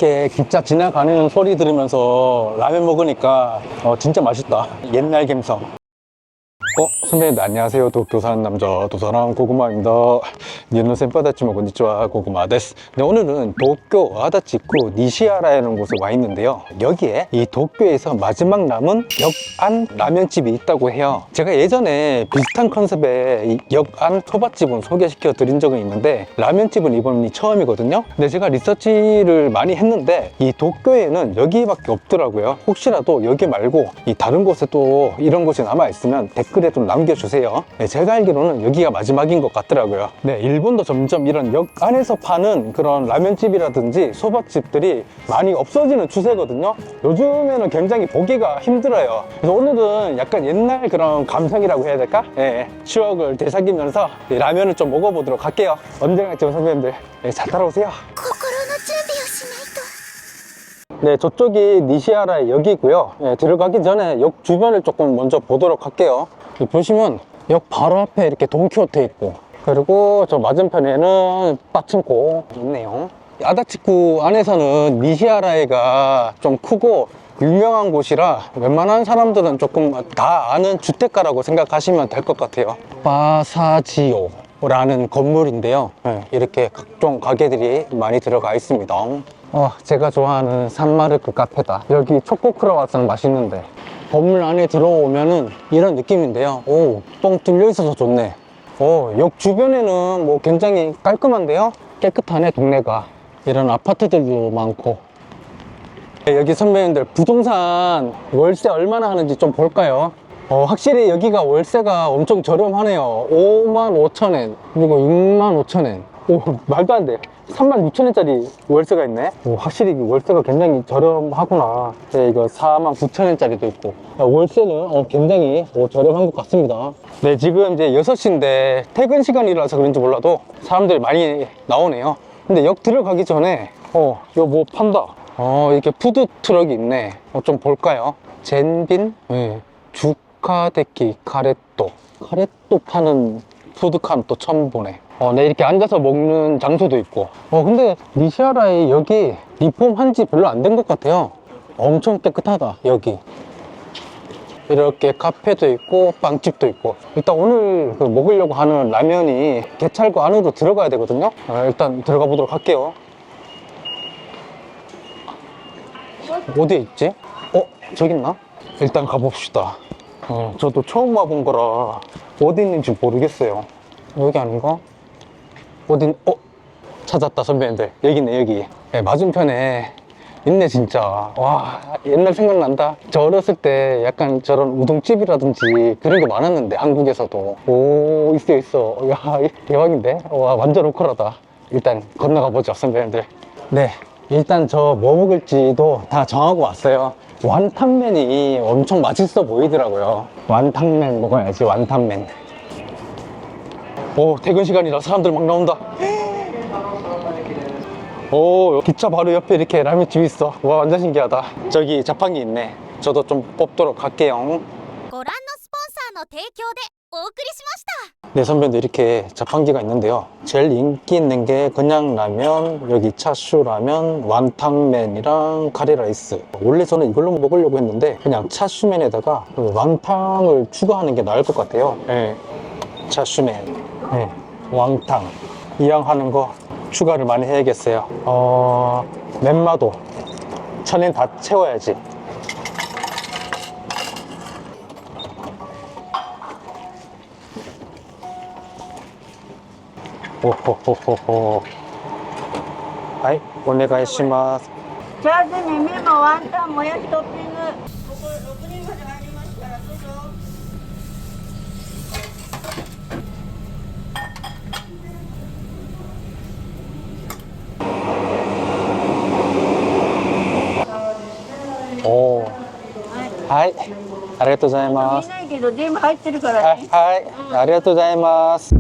이렇게 기차 지나가는 소리 들으면서 라면 먹으니까 진짜 맛있다. 옛날 감성. 선배님 안녕하세요. 도쿄 사는 남자 도사람 고구마입니다. 니는 센파다치모 건니치와 고구마 데스. 네, 오늘은 도쿄 아다치쿠 니시하라라는 곳에 와 있는데요. 여기에 이 도쿄에서 마지막 남은 역안 라면집이 있다고 해요. 제가 예전에 비슷한 컨셉의 이 역안 소바집은 소개시켜 드린 적은 있는데 라면집은 이번이 처음이거든요. 근데 제가 리서치를 많이 했는데 이 도쿄에는 여기밖에 없더라고요. 혹시라도 여기 말고 이 다른 곳에 또 이런 곳이 남아 있으면 댓글에 좀 남겨주세요. 네, 제가 알기로는 여기가 마지막인 것 같더라고요. 네, 일본도 점점 이런 역 안에서 파는 그런 라면집이라든지 소바집들이 많이 없어지는 추세거든요. 요즘에는 굉장히 보기가 힘들어요. 그래서 오늘은 약간 옛날 그런 감성이라고 해야 될까? 네, 추억을 되새기면서 라면을 좀 먹어보도록 할게요. 언제나 저 선배님들 잘 따라오세요. 네, 저쪽이 니시하라의 역이고요. 네, 들어가기 전에 역 주변을 조금 먼저 보도록 할게요. 보시면 역 바로 앞에 이렇게 돈키호테 있고, 그리고 저 맞은편에는 빠친코 있네요. 아다치쿠 안에서는 니시하라에가 좀 크고 유명한 곳이라 웬만한 사람들은 조금 다 아는 주택가라고 생각하시면 될 것 같아요. 바사지오 라는 건물인데요. 네, 이렇게 각종 가게들이 많이 들어가 있습니다. 제가 좋아하는 산마르크 카페다. 여기 초코 크로와상 맛있는데, 건물 안에 들어오면은 이런 느낌인데요. 뻥 뚫려 있어서 좋네. 역 주변에는 뭐 굉장히 깔끔한데요. 깨끗하네 동네가. 이런 아파트들도 많고. 여기 선배님들 부동산 월세 얼마나 하는지 좀 볼까요? 확실히 여기가 월세가 엄청 저렴하네요. 55,000엔 그리고 65,000엔. 말도 안 돼. 36,000원짜리 월세가 있네. 확실히 월세가 굉장히 저렴하구나. 네, 이거 49,000원짜리도 있고. 월세는 굉장히 저렴한 것 같습니다. 네, 지금 이제 6시인데 퇴근 시간이라서 그런지 몰라도 사람들이 많이 나오네요. 근데 역 들어가기 전에 이거 뭐 판다. 이렇게 푸드 트럭이 있네. 좀 볼까요? 젠빈? 네. 주카데키 카레또 파는 푸드카는 또 처음 보네. 네, 이렇게 앉아서 먹는 장소도 있고. 근데 니시하라에 여기 리폼한 지 별로 안 된 것 같아요. 엄청 깨끗하다 여기. 이렇게 카페도 있고 빵집도 있고. 일단 오늘 먹으려고 하는 라면이 개찰구 안으로 들어가야 되거든요. 일단 들어가 보도록 할게요. 어디에 있지? 저기 있나? 일단 가봅시다. 저도 처음 와본 거라 어디 있는지 모르겠어요. 여기 아닌가? 찾았다 선배님들. 여기 있네 여기. 네, 맞은편에 있네 진짜. 와, 옛날 생각난다. 저 어렸을 때 약간 저런 우동집이라든지 그런 게 많았는데 한국에서도. 있어. 야, 대박인데? 와, 완전 로컬하다. 일단 건너가 보죠 선배님들. 네, 일단 저 뭐 먹을지도 다 정하고 왔어요. 완탕면이 엄청 맛있어 보이더라고요. 완탕면 먹어야지. 완탕면. 퇴근 시간이라 사람들 막 나온다. 기차 바로 옆에 이렇게 라면집이 있어. 와, 완전 신기하다. 저기 자판기 있네. 저도 좀 뽑도록 할게요. 네, 선배님들 이렇게 자판기가 있는데요. 제일 인기 있는 게 그냥 라면, 여기 차슈 라면, 완탕면이랑 카레라이스. 원래 저는 이걸로 먹으려고 했는데 그냥 차슈면에다가 완탕을 추가하는 게 나을 것 같아요. 네, 차슈면, 네, 왕탕 이왕 하는 거 추가를 많이 해야겠어요. 멘마도 1,000엔 다 채워야지. 오호호호호. 하이, 오네가이시마스. チャーズにメモワンタンもやしトッピング。はい、ありがとうございま見す。ないけど全部入ってるからね。はい、ありがとうございます。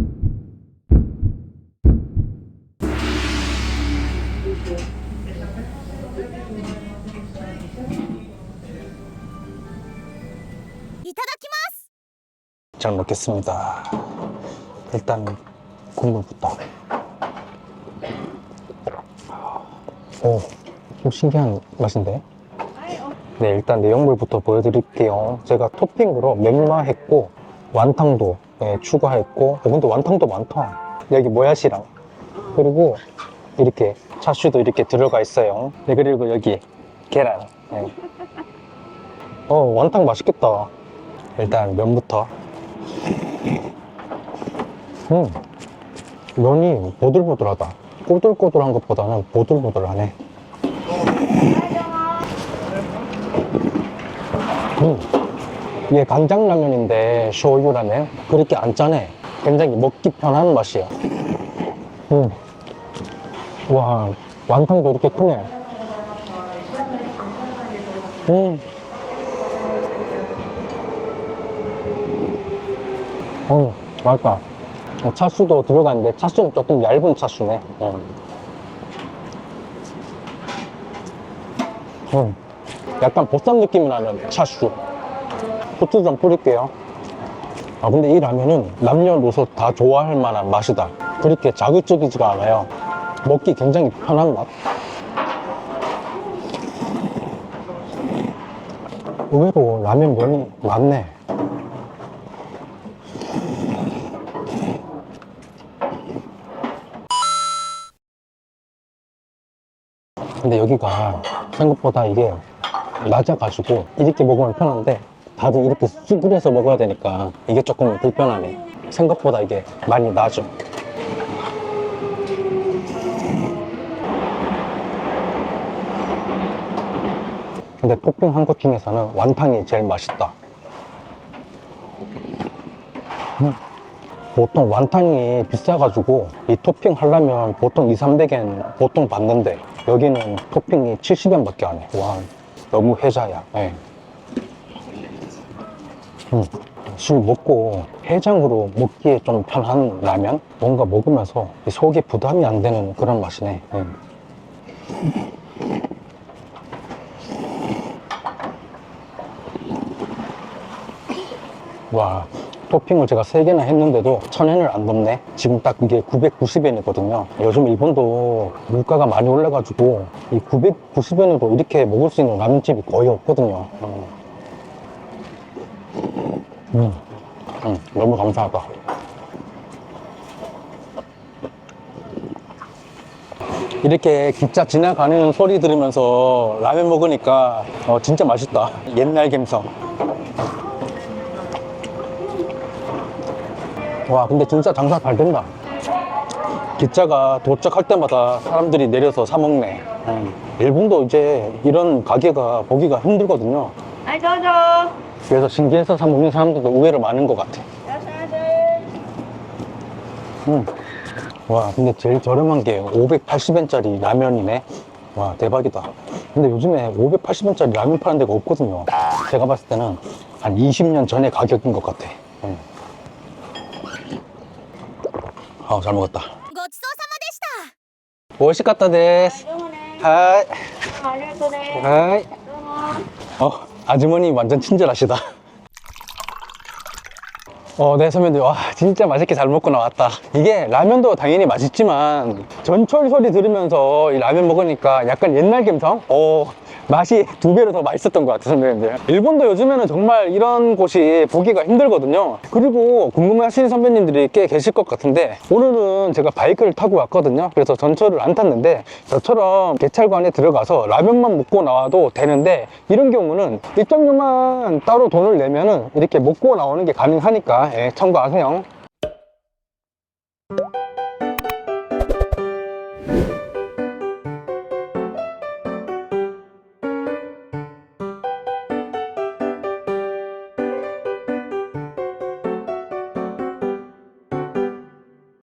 잘 먹겠습니다. 일단 국물부터. 좀 신기한 맛인데. 네, 일단 내용물부터 보여드릴게요. 제가 토핑으로 멤마 했고 완탕도 추가했고, 근데 완탕도 많다. 여기 모야시랑, 그리고 이렇게 차슈도 이렇게 들어가 있어요. 네, 그리고 여기 계란. 네. 완탕 맛있겠다. 일단 면부터. 면이 보들보들하다. 꼬들꼬들한 것보다는 보들보들하네. 이게 간장라면인데 쇼유라면 그렇게 안 짜네. 굉장히 먹기 편한 맛이야. 와, 완탕도 이렇게 크네. 맛있다. 차수도 들어갔는데 차수는 조금 얇은 차수네. 약간 보쌈 느낌이 나는 차수. 후추 좀 뿌릴게요. 근데 이 라면은 남녀노소 다 좋아할 만한 맛이다. 그렇게 자극적이지가 않아요. 먹기 굉장히 편한 맛. 의외로 라면 면이 많네. 근데 여기가 생각보다 이게 낮아가지고 이렇게 먹으면 편한데, 다들 이렇게 수그려서 먹어야 되니까 이게 조금 불편하네. 생각보다 이게 많이 나죠. 근데 토핑한 것 중에서는 완탕이 제일 맛있다. 보통 완탕이 비싸가지고 이 토핑 하려면 보통 200~300엔 보통 받는데, 여기는 토핑이 70엔 밖에 안 해. 와, 너무 혜자야. 네. 술 먹고 해장으로 먹기에 좀 편한 라면? 뭔가 먹으면서 속에 부담이 안 되는 그런 맛이네. 와, 토핑을 제가 3개나 했는데도 1000엔을 안 넘네. 지금 딱 이게 990엔이거든요. 요즘 일본도 물가가 많이 올라가지고 이 990엔으로 이렇게 먹을 수 있는 라면집이 거의 없거든요. 너무 감사하다. 이렇게 기차 지나가는 소리 들으면서 라면 먹으니까 진짜 맛있다. 옛날 감성. 와, 근데 진짜 장사 잘 된다. 기차가 도착할 때마다 사람들이 내려서 사 먹네. 일본도 이제 이런 가게가 보기가 힘들거든요. 아이, 저저. 그래서 신기해서 사 먹는 사람들도 의외로 많은 것 같아. 와, 근데 제일 저렴한 게 580엔짜리 라면이네. 와, 대박이다. 근데 요즘에 580엔짜리 라면 파는 데가 없거든요. 제가 봤을 때는 한 20년 전의 가격인 것 같아. 잘 먹었다. ごちそうさまでした。 오이시카타 데스. どうもね。 하이. ありがとうね。 하이. どうも。 아주머니 완전 친절하시다. 네, 선배님. 와, 진짜 맛있게 잘 먹고 나왔다. 이게 라면도 당연히 맛있지만 전철 소리 들으면서 이 라면 먹으니까 약간 옛날 감성? 맛이 2배로 더 맛있었던 것 같아요, 선배님들. 일본도 요즘에는 정말 이런 곳이 보기가 힘들거든요. 그리고 궁금해하시는 선배님들이 꽤 계실 것 같은데, 오늘은 제가 바이크를 타고 왔거든요. 그래서 전철을 안 탔는데, 저처럼 개찰관에 들어가서 라면만 먹고 나와도 되는데, 이런 경우는 입장료만 따로 돈을 내면은 이렇게 먹고 나오는 게 가능하니까 참고하세요.